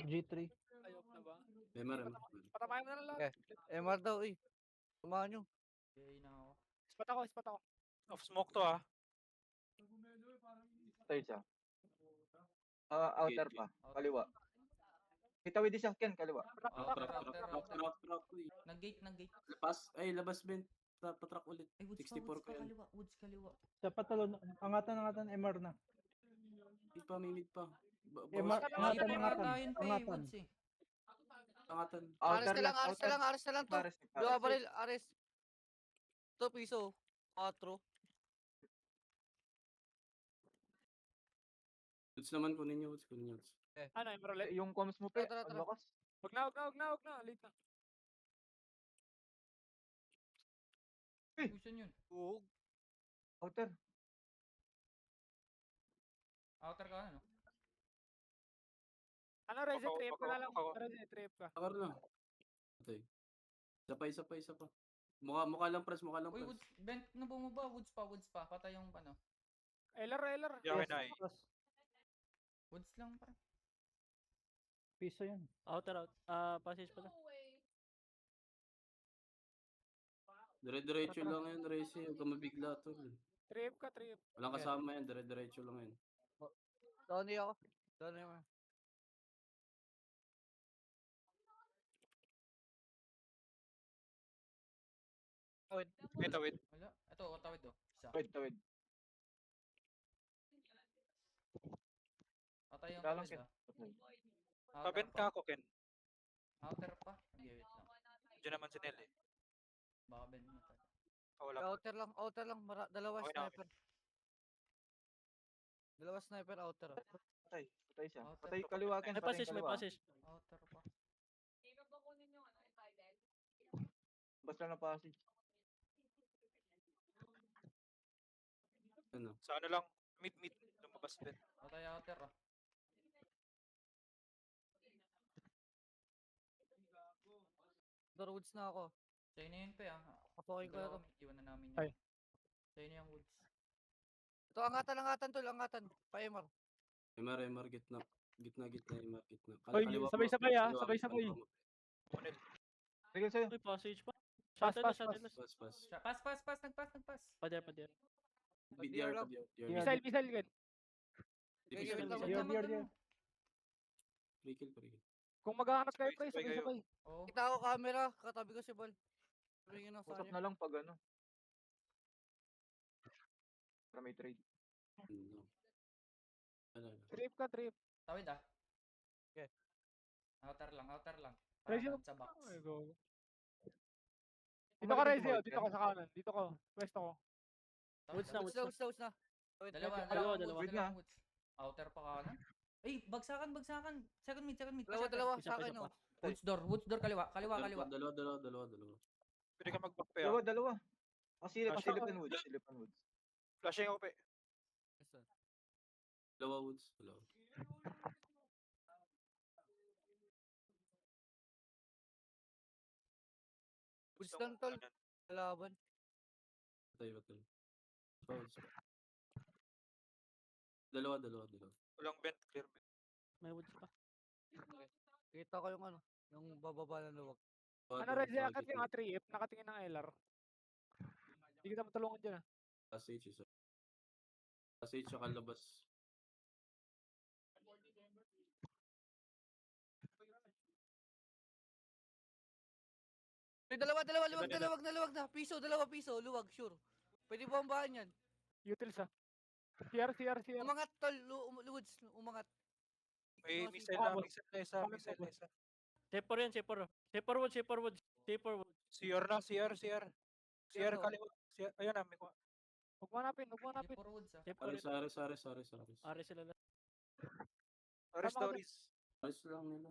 G3. Ayok na ba? MR. Patamayan mo na lang lahat. MR daw eh. Tumahan nyo. Okay na ako. Spot ako, spot ako. Off smoke to ah. Tayo siya. Outer pa. Kaliwa. Kita with siya, Ken, kaliwa. Truck. Nag-gate. Labas Ben. Patrak ulit. Ay, woods 64 pa ko yan. kaliwa. Woods kaliwa. Sa patalon, angatan, MR na. Hindi pa, mimid pa. Angatan. Woods eh. Angatan. Ares na lang to. Dua baril, Ares. To piso. 4. Woods naman, kunin nyo. Ano, Emerald? Yung comms mo pa, Tara. ang lakas. Wag na. Late na. Fusion yun. Oo. Outer. Outer ka ano? Ano, Reze, Ako, trip ka na lang. ako. Reze, trip ka. Akar na. Okay. Isa pa. Mukha lang press. Uy, woods. Bent na bumaba. Woods pa. Patay yung ano. Eller. Yakin na eh. Woods lang pa. Piso yan. Outer. Passage pala. Dire-diretso lang yan, Rezi. Huwag ka mabigla to. Trip ka. Walang kasama yan. Dire-diretso lang yan. Tony ako. Tony ako. May tawid. Wala. Ito, tawid oh. Isa. Tawid. Patay yung Dalang, tawid Ken. ah. Pabent ka ako, Ken. Outer pa. Okay, wait lang. Diyan naman si Nel eh. Baka bend mo tayo. Wala. Outer lang. Dalawa Okay na, sniper. Dalawa sniper outer. Patay siya. Outer Patay pa. kaliwa, Ken. May Patay passage, may kaliwa. passage. Outer pa. Basta na passage. Ano? Sa ano lang, mid. Lumabas din. Patay outer ah. Woods na ako. Sa inyo yun pa ah. Kapokin ko na to. Iwan na namin Ay. yun. Sa inyo yung woods. Ito, angatan tol. Pa-MR. MR, gitna. Gitna, MR, gitna. Oy, Kaliwa sabay-sabay, mo, ah, kaliwa mo, sabay-sabay. kaliwa mo. Nel. Sige sa'yo. May passage pa. Pass. Shuttle. Nagpass. Pader. BDR. Missile, Ken. Free kill. Kung maghahanap kayo, pre, Sabay kayo. sabay-sabay. Oo. Kita ako camera. Katabi ko si Bal. Ringin ako sa Usap kanya. na lang pag ano. Para may trade. Ano? Trip ka. Tawid ah. Okay. Outer lang. Reze, Sa box. Ay, go. Dito ka, Reze, oh. Dito ka sa kanan. Dito ka. Pwesto ko. Woods na. Woods na. Dalawa. Wait nga. woods. Outer pa kanan. Ay, bagsakan. Second mid. Dalawa Isa sa pa, akin, isa oh. pa. Woods door kaliwa. Kaliwa. Dalawa. Pwede ka mag-back pa yan. Dalawa. Silip Ah, siya. and woods. Flashing ako pa. Dalawa woods. Woods lang, tol. Laban. Patay. Dalawa. Walang vent, clear vent. May woods pa. Kita ko yung ano. Yung bababa ng luwag. Ano, Reze, akat yung A3F. Nakatingin ng LR. Hindi kita matulungan dyan, ah. Passage isa. Passage siya kalabas. May dalawa, luwag na. Dalawa piso, luwag, sure. Pwede bombahan yan. Utils, ah. CR. Umangat, tol. Woods, umangat. May Ikaw, missile Pablo. na isa. C4 woods. CR na, CR. CR Ano? kaliwa. Ayun na, may kuha. Huwag mo hanapin. For woods ah. Ares. Ares sila lang. Aris Tama daw, ka Aris. Ares lang nila.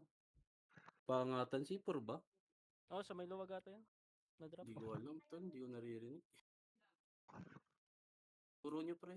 Pangatan C4 ba? Oo, sa may luwag ata yan. Na-drop. Hindi ko alam. Hindi ko naririnig. Puro nyo pre.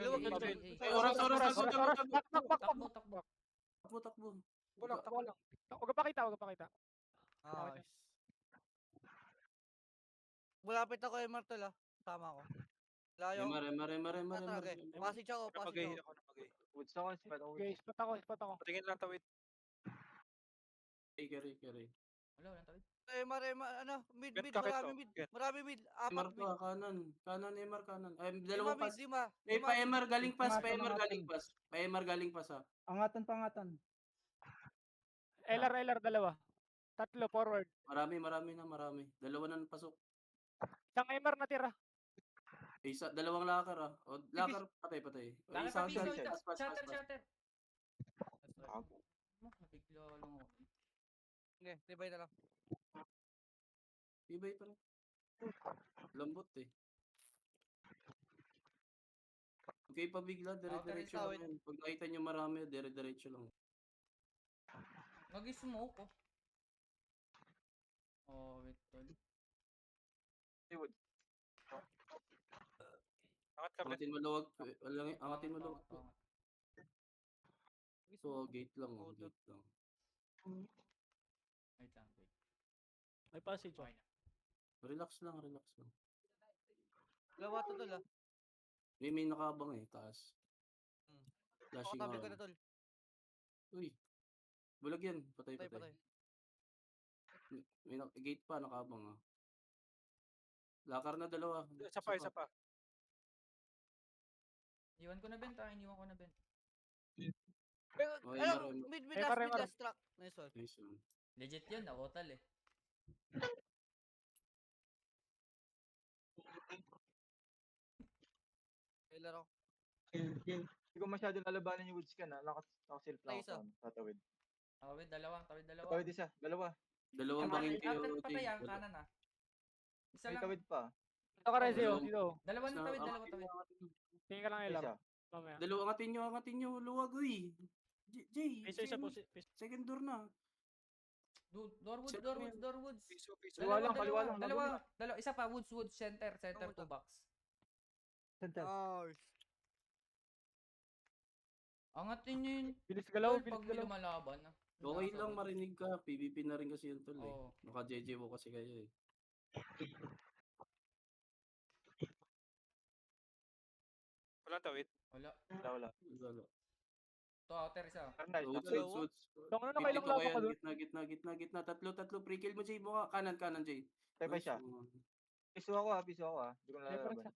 Luwag Ay, yun, ay, Jay. ay. Oras, oras, Oras, takbo, oras, takbo, Bak, bak, bak, Takbo, takbo. takbo, takbo. Walang, Takbo lang. Huwag ka pakita, huwag ka pakita. Nice. Malapit ako kay Martel ah. Tama ko. Layo. Emar, Emar, Emar, Emar, Emar. Tatrag eh. Passage ako, Ako na passage magay, ako. ako na magay. Woods ako, spot ako. Okay, spot ako, spot ako. Patingin lang tawid. Carry, carry. Wala, walang tawid. Ano, mid, Get mid, kakit marami to, mid. get. Marami mid, Emar apat pa, mid. kanan. Kanan, Emar, kanan. Ay, Lima dalawang mid, pass. lima. Eh, Lima pa mid. Emar, galing pass. Pa Angatan, Emar, angatan. galing pass. Pa Emar, galing pass, ha. Angatan, pangatan. LR, dalawa. Tatlo, forward. Marami, marami na, marami. Dalawa na pasok. Isang MR natira. Isa, dalawang lakar, ah. O, lakar, patay, patay. O, Laki isa, pa piso. pass, pass, pass, Shatter, pass. shatter. Ako. Nabigla lang ako. Okay, tibay na lang. Ibay pa rin. Lambot, eh. Okay, pabigla, dire-diretso tawid. lang yan. Pag nakita nyo marami, dire-diretso lang. Nag-smoke ko. Oh, wait, tol. Si Woods. Angat ka, Ben. Angatin mo luwag. Angatin mo luwag. Pangat, pangat. So, gate lang, oh. Gate lang. Wait lang, wait. May passage. Okay na. Relax lang, relax lang. Gawa to tol ah. May nakabang eh, taas. Hmm. Flashing Tabi ko arrow. na tol. Uy. Bulag yan. Patay, Patay, patay. patay. Gate pa, nakabang ah. Lakar na dalawa. Isa pa, isa pa. Iwan ko na Ben, iniwan ko na Ben. Pero, Oh, alam, Emar, mid, mid, Emar, last, mid, Emar. last track. Nice one. Nice one. Legit yun, nakotal eh. Kailan ako. Hindi ko masyado nalabanan yung Woods ka na. Nakaself lang Ay, ako. Tatawid. Tawid, dalawa, tawid, dalawa. Tatawid isa. Dalawa. Dalawang After, bangin kayo. after patay Jay. ah, kanan ah. Isa May lang. tawid pa. Dito ka Rezi, oh. Dalawang- Dito. Dalawa na Sa- tawid, dalawa angatin tawid. mo, angatin mo. Tingin ka lang LR. Isa. Mamaya. Dalawa, angatin nyo. Luwag, uy. Jay, Piso, second, piso. second door na. Doorwoods, Set doorwoods, mo yan. doorwoods. Piso, piso. Kaliwa lang, Dalawa, kaliwa lang, dalawa, laban dalawa. Isa pa, woods, woods, center, center Ano to to? box. Center. Nice. Angatin nyo yun. Bilis galaw, Tol, bilis pag may galaw. lumalaban. ah. Okay Nasa- lang marinig ka. PvP na rin kasi yun tol eh. Oo. Naka-JJ mo kasi kayo eh. Walang tawid. Wala. Wala. Wala. To outer isa. Nice. Woods, Tatawid. woods, woods. Tong ano, Dito kailang ka laban yan. ka doon? Gitna. Tatlo. Pre-kill mo, Jay. Mukha. Kanan, Jay. Tayo pa Nice siya. one. Piso ako ah. Hindi ko Sniper nalalaban. siya.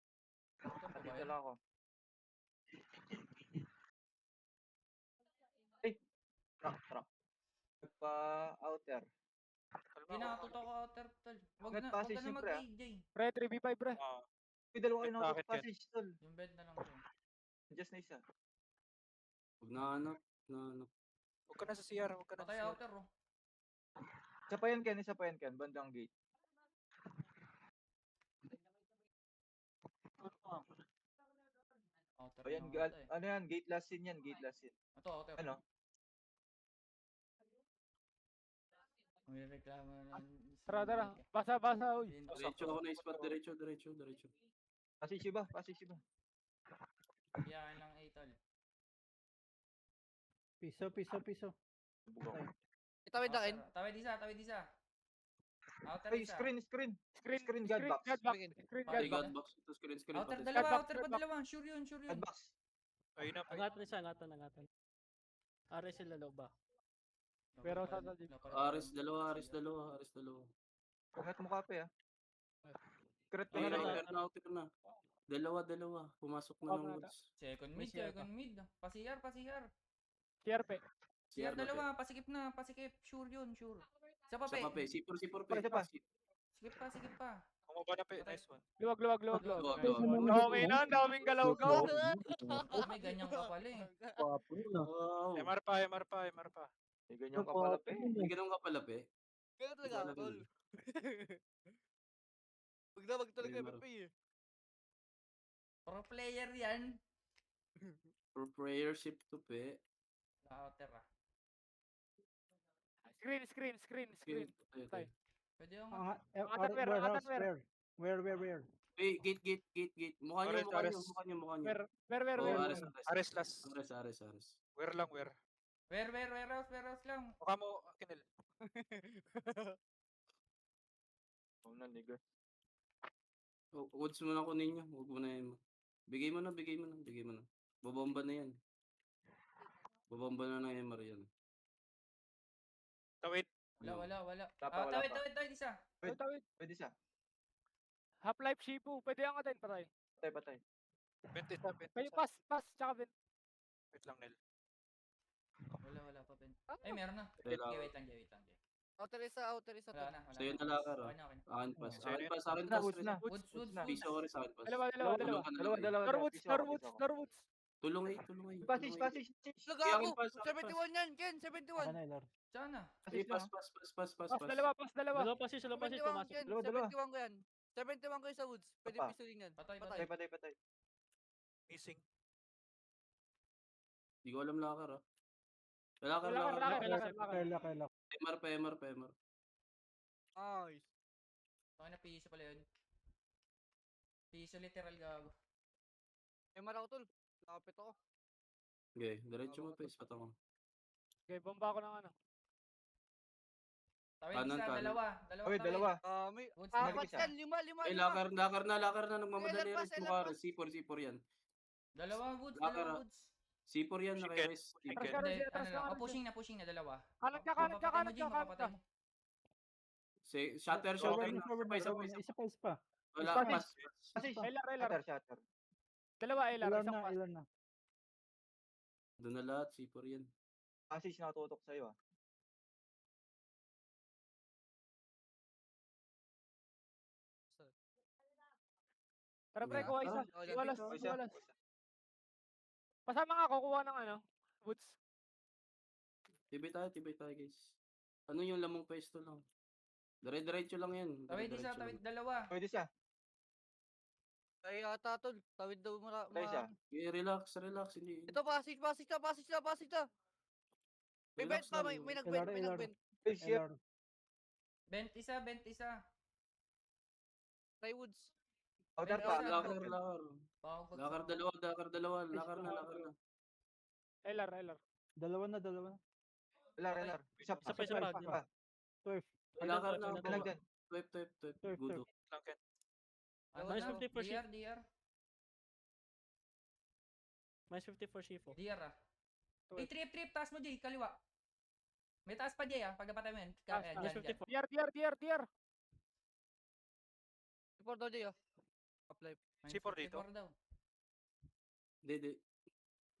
Outer pa ba Dito yan? lang ako. Ay! Truck. Nagpa-outer. Kalma Hindi ako. nakatutok ko outer, tol. Wag Net na passage mag siyempre, ah. AJ. Pre, 3v5, pre. Ah, May dalawa kayo Bakit nakatutok yan? passage tol. Yung bed na lang to. Just na isa. Huwag nahanap. Huwag ka na sa CR, huwag ka na sa Patay CR. outer oh. Isa pa yan Ken. Bandang gate. Outer O yan, na ata eh. ano yan? Gate last scene yan. Gate last scene. Ito outer. Ano? May reklamo na. Tara. Basa, uy. Diretso ako na spot. Diretso. Passage iba. Iyakin lang A tol. Piso. Bugok. Itawid na kin. Outer. Tawid isa. Outer Ay, isa. screen. Screen God box. Screen Patay guard ka box. na. God box. Ito screen. Outer, Patay. dalawa, Red box, outer red pa box. dalawa. Sure yun. God box. Ayun na, Angatan isa, angatan. Ares sila low ba? Pero sa dito. Ares dalawa. Pangat mo kape ah. Crit ka Ay, na rin. outer na. Dalawa. Pumasok na Oh, ng nata. woods. Second May mid, CR second mid. Pasiyar. CR, pe. CR na, dalawa, pasikip. Sure yun, sure. Isa pa Pe. Sa pe. pa, sipor, Isa pa. Sikip pa. Kumaba na, pe. Patay. Nice one. Luwag. Luwag. Okay na, ang daming galaw-gaw. May ganyan ka pala eh. Wow. MR pa. May ganyan ka pala pe. May ganun ka pala, pe. Kaya talaga, Wala tol. ganun. Wag talaga Ay, MP eh. Pro player yan. For prayership to, pe. Outer ah. Screen. Okay. Patay. Pwede yung Angatan, Angatan, where? Where? Gate. Mukha Ares, nyo. Ares. Mukha nyo. Where, Oo, where? Ares. Ares last. Ares. Where lang, where? Warehouse lang. Mukha mo, Kinel. Oh, naliga. Woods mo na kunin nyo. Huwag mo na yan. Bigay mo na. Babomba na yan. Babomba na ng MR yan. Tawid. Wala. Wala pa. Tawid, isa. Tawid. Pwede siya. Half-life Shifu. Pwede ang atin, patay. Patay. Vent isa, vent Kayo, isa. pass, tsaka vent. Wait lang, Nel. Wala pa, Ben. Ay, meron na. Wala. Wait lang. Outer isa. Wala na. Sa'yo na lakar, Okay na. Akin pass. Sa'yo na. Akin Na, pass. Woods na. Woods. Piso ko rin sa akin pass. Dalawa. Tulong ka na lang. Dalawa. Norwoods. Tulong eh. Passage. Lag Kaya ako. akin pass. 71 yan, Ken. Ako 71. na, Ilar. Sana. Pass. Pass, dalawa. Dalawa pasis, 71 pumasok. Ken. Dalawa. 71 ko yan. 71 ko yung sa woods. Pwede Apa. pistoling yan. Patay. Patay. Missing. Di ko alam lakar, ah. Lakar. Lakar. PMR. Nice. Okay na, piso pala yun. Piso literal gago. Eh, mara ko tol. Lapit ako. Okay, diretso mo pa. Ispat ako. Okay, bomba ako ng ano. Tawid Kanan, isa, kanan. dalawa. Okay, dalawa. May Woods apat isa. yan. Lima. Ay, lakar na. Nagmamadali Elan rin. pass. C4 yan. Dalawa, Woods. Lakar, Dalawa, ah. Woods. C4 yan. Chicken. Naka-res. Chicken. Atras ka rin, Hindi, atras ka rin. pushing na, dalawa. Kanan ka. Mapapatay mo. Shatter. Forward, isa pa. Wala. Passage. Pass. Passage. Elar. Shatter. Dalawa, Elar. Ilar Isang pass. na. Doon na lahat. C4 yan. Passage nakatutok sa'yo, ah. Tara, pre, kuha isa. Walas. Isa. Pasama nga ako, kuha ng ano. Woods. Tibay tayo, guys. Ano yung lamang pwesto lang? Diretso lang yan. Tawid isa, Diretso tawid lang. dalawa. Pwede siya. Ay, ata tol. Tawid daw mo na. Patay siya. Okay, relax. Hindi. Ito, passage na. May Relax vent pa. lang. May nag-vent. Hey, shit. Ilar. Bent isa. Try woods. Outer May pa. isa. Lakar dalawa. Lakar na. Elar. Dalawa na. Elar. Isa pa. Isa pa. 12. Lakar na. Dalag din. 12. Gudo. Lang, Ken. Minus 50 for shift. DR. Minus 50 for Shifo. DR ah. Ay, trip, taas mo, Jay, kaliwa. May taas pa, Jay, ah, pagkapatay mo yun. Taas, Minus Dyan. 54. DR. Report daw dyan. Apply. C4 dito? 54 daw. Hindi.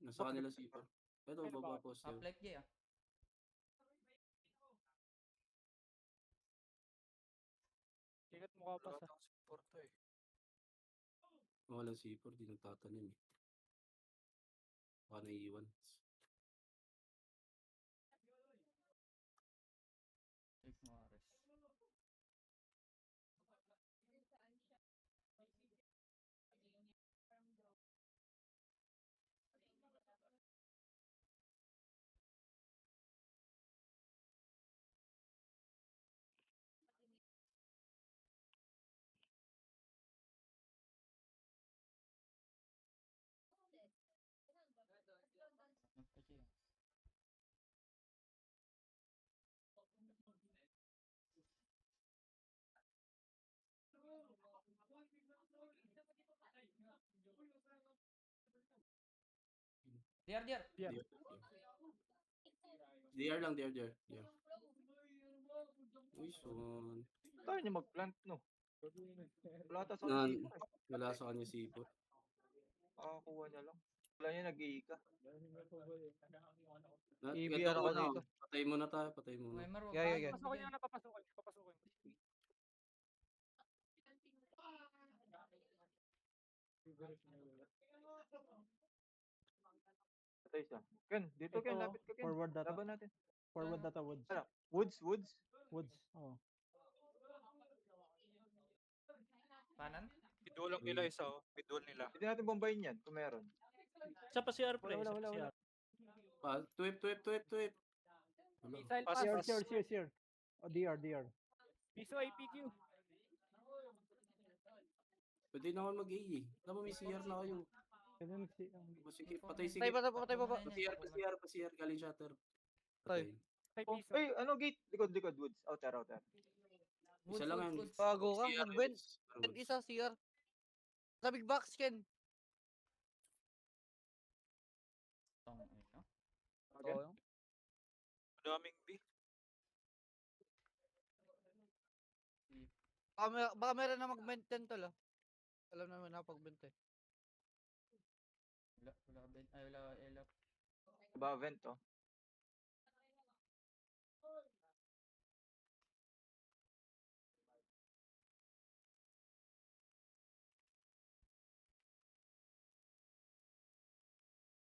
Nasa kanila C4. Ito, Ano ba? baba post. Half life, Jay, ah. Ingat mo ka pa Wala sa. tang support to eh. Walang C4. Di nagtatanim eh. Baka naiiwan. Safe mo, Ares. Okay. DR. DR lang. Uy, son. Tayo niya mag-plant, no? Wala ata sa Nan. C4, eh. Wala sa kanya C4. Makakuha niya lang. Wala niya nag-iika. EBR ako dito. Patay muna tayo. Patay muna. Okay, Marwag. Yeah. Papasukin niya na, papasukin. Patay siya. Ken, dito Ken, Ito, lapit ka Ken. Forward data. Laban natin. Forward data, Woods. Ano? Woods. Woods. Oh. Kanan? Bidwal lang nila isa oh. Bidwal nila. Pwede natin bombayin yan kung meron. Isa pa CR pre. Wala. Isa pa CR. Tweep. Wala. Missile Pass, pass. pass. Here. Oh, DR. Piso APQ. Pwede na ako mag-A eh. Alam mo, may CR na kayo. Pwede mag-si... Sige, patay sige. Patay pa, patay pa ba? Pa-CR, galing shatter. Patay. Tay Oh, piso. ay, ano gate? Likod, woods. Outer. Isa lang yan. Bago ka, CR, mag-vent. Woods. Vent isa, CR. Sa big box, Ken. Okay. Oo. Daming B. Baka meron na mag-vent din tol, ah. Alam naman na pag-vent eh. Wala. Ba, vent, oh.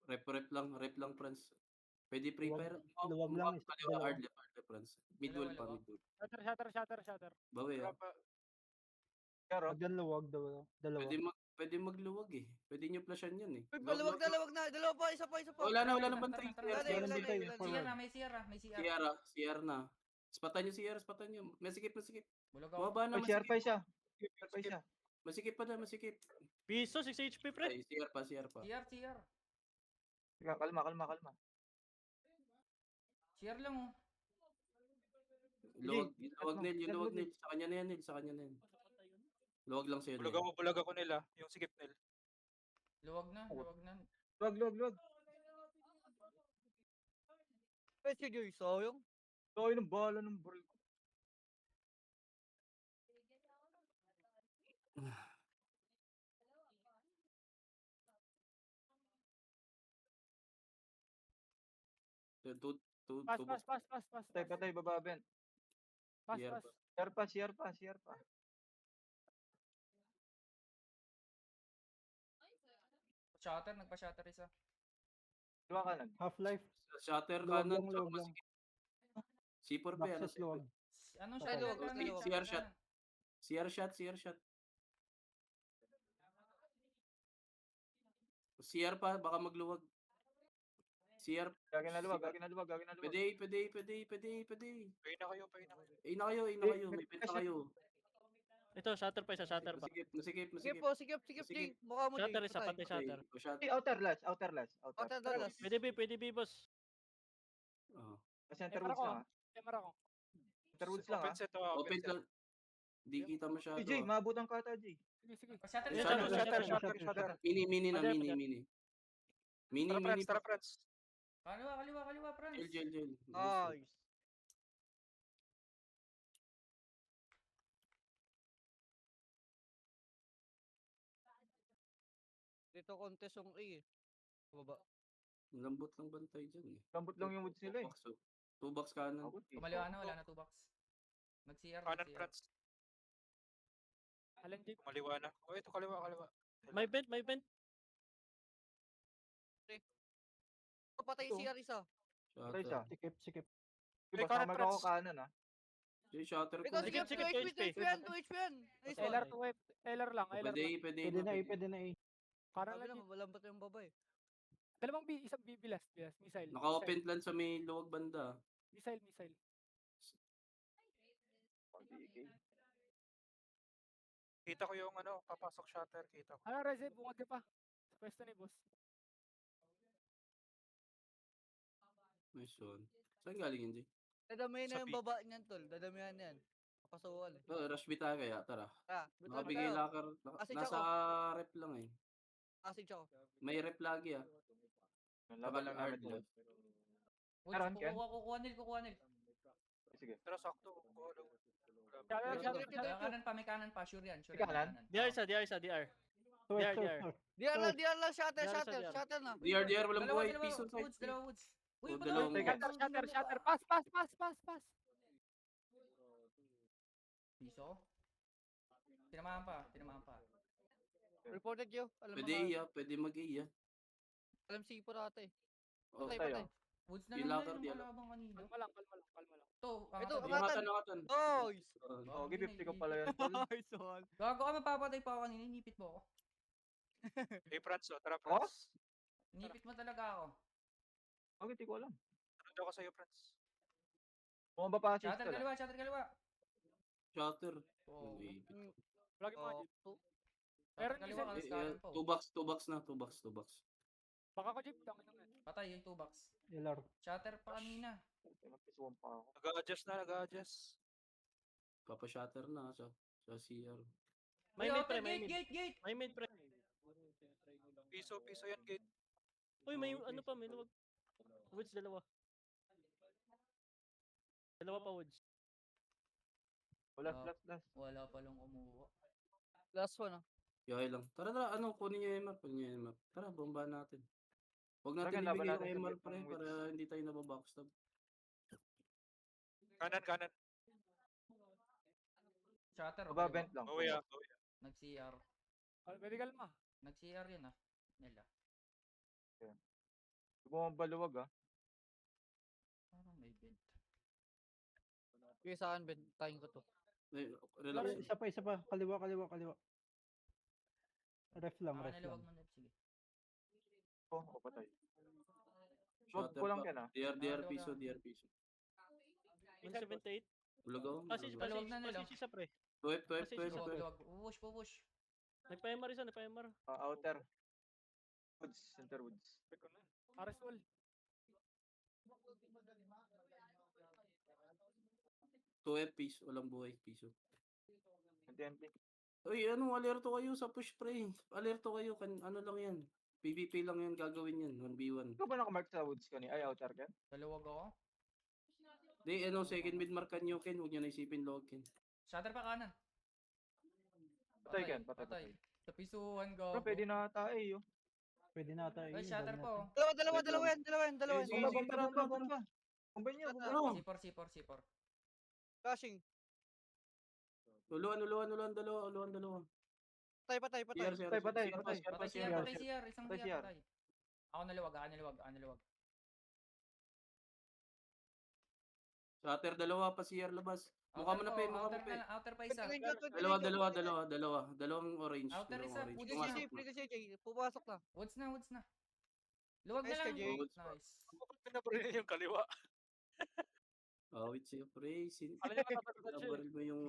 Rep lang, friends. Pwede prepare. Luwag lang, isa, Kaliwa, dalawa. hard left, friends. Midwall pa, Dalawa. midwall. Shatter. Bawi ah. Pero, Pag yan luwag, dalawa. Pwede magluwag eh. Pwede nyo flashan yan eh. Uy, maluwag na. Dalawa pa, isa pa. Wala na bantay. Tara, CR, wala CR, na. May CR na, may CR. CR na. Spatan nyo CR. Masikip. Bulog ako. Baba na, may CR pa masikip. isa. Masikip pa na, masikip. Piso, 6 HP, pre. Ay, CR pa. CR. Teka, kalma. CR lang oh. Luwag Nil. Nil. Sa kanya na yan. Luwag lang sa'yo. Nil. Bulag ako nila. Yung sikip nil. Luwag na. Luwag. Pwede yun, sayang. Tayo ng bala ng baril ko. Pass. Patay, baba, vent. Pass. CR pa. Nagpa-shatter isa. Luwa kanan. Half-life, Shatter luwag kanan. lang, luwag lang. C4 pa yan. Boxes luwag. Anong Patay. shatter? Luwag. CR shot. CR shot. CR pa, baka magluwag. CR. Gagin na luwag. Pwede. Pay na kayo. Ay na kayo. May penta kayo. Ito, shatter pa isa, shatter pa. Masikip. Sikip, Jay. Mukha mo, Jay. Shatter isa, patay shatter. Ay, outer last. Outer last. Pwede B, boss. Center Ay, woods para lang, ah. Camera ko. Center woods lang, Open ah. set to. Open lang. Di kita masyado. Jay, maabutan ka ata, Jay. Sige. Shatter Yes, isa. Mini na. Mini. Tara, friends. Kaliwa, Franz. Jail. Nice. Dito contest yung A eh. Baba. Lambot lang bantay dyan eh. Lambot lang yung woods nila, eh. 2 box kanan. Kumaliwa na, wala na 2 box. Mag-CR. Kanan, friends. Alin, Jay? Maliwa na. Oh, ito, kaliwa. May vent. Patay Ito. CR isa. Patay siya. Sikip. Diba, kanan, summer ako Prats. kanan, ah. Yung shatter ko. Ito, Sikip, sikip, sikip, 2 HP yan. Nice one. LR lang. Pwede Pwede na A. Para Sabi lang na, mabalambot yung baba eh. Dalawang isang bibilas. Missile. Naka-open plan sa may luwag banda. Missile. Kita ko yung papasok shatter. Kita ko. Reze, bungad ka pa. Sa pwesto ni boss. Nice one. Saan galing yun, Jay? Dadamihan na Sa yung B. baba niyan, tol. Dadamihan yan. Papasukan eh. Rush bita kaya, tara. Buto Nakabigay tayo. locker. Message Nasa ako. rep lang eh. Message ako. May rep lagi ah. Laban lang namin Hard dyan. left. Meron, Ken? Kukuha nil. Sige. Pero sakto. May kanan pa. Sure yan. Kanan? DR isa, DR. Store. DR lang, shatter na. DR, walang buhay. Dalawa, Piso side. Dalawa woods. Uy, Oh, dalawa. dalawang- Shatter. Pass. Piso. Tinamahan pa. Reported yo. Alam Pwede mo iya, pwede mag-iya. Alam si Ipo ate. Oh, Tayo. Woods na Yung lang locker, yung di kalabang kanina. Kalma lang. Ito, Ito, angatan. nakatan. Nice! Oh, give 50 ko pala yan, tol. Nice one. Gago ka, mapapatay pa ako kanina. Inipit mo ako. Hey, friends. Tara, friends. Inipit mo talaga ako. Okay, di ko alam. Ano ako sa'yo, friends? Bumaba pa assist, Shatter tol, ah. kaliwa. Shatter. Oh. Okay. Lagi mga Oh, Meron Kaliwa isa- ka, scatter po. 2 box na, 2 box, 2 box. Baka ko, Jeep. Tangin naman. Patay yung 2 box. LR. Shatter pa kanina. Nagpisuwan pa ako. Nag-a-adjust na, nag-a-adjust. Papa-shatter na sa CR. May Uy, mid outer pre, may gate, mid. gate, gate! May mid pre. Piso yan, gate. Uy, may ano pa, may luwag. Woods, dalawa. Dalawa pa woods. Last, Ah. last, last. Wala palang kumuha. Last one, ah. Yay lang. Tara, kunin niyo yung MR, kunin niyo yung MR. Tara, bomba natin. Huwag natin Tara, laban ibigay natin yung sa MR bit pre, ng para hindi tayo nababackstab. Kanan. Shatter o Baba kaliwa? vent lang. Bawi ah, bawi ah. Nag-CR. Medical ma. Nag-CR yun ah. Nila. Bumaba luwag ah. Parang may bent. Sige sa akin, Ben. Tayin ko to. Eh, relax. Isa pa. Kaliwa. Ref lang, ref lang. Niliwag mo net. Sige. Oh, ako patay. Wag Shatter kulang pa. yan ah. DR Ah, piso, wala. DR piso. 178. Ulagaw. Pasage na nila. sa pre. 12. Luwag. Pupush. Nagpa-MR isa, nagpa-MR. Outer. Woods, center woods. Check ko na. Ares wall. 2 piso, walang buhay, piso. NTNT. Uy, alerto kayo sa push pre. Alerto kayo, ano lang yan. PvP lang yan, gagawin yan, 1v1. Ikaw ba nakamark sa woods ka ni? Ay, outer ka? Daluwag ako. Di, second mid markan nyo, Ken. Huwag nyo na isipin log, Ken. Shatter pa kanan. Patay Ken, patay. Sa pisuhan ko. Pero pwede na tayo. Pwede na tayo. Ay, shatter po. Dalawa yan. Sige, sige, tara. Bomba. Bomba niyo. Ano? C4. Cashing. Uluan, dalawa. Patay. CR. Patay. Patay CR. Isang Patay CR. CR. Patay. Ako naliwag. Shatter, dalawa pa CR labas. Mukha mo na pe, mukha mo pe. Outer pa isa. Dalawang orange. Outer dalawang isa, orange. puti Pumasok Sige, na. sige, sige. Pumasok na. Woods na. Luwag na Nice ka, lang. Jay. Nice. Bakit pinabaril yung kaliwa? Awit siya, pre. Alam niya, nakatagal siya. Nabaril mo yung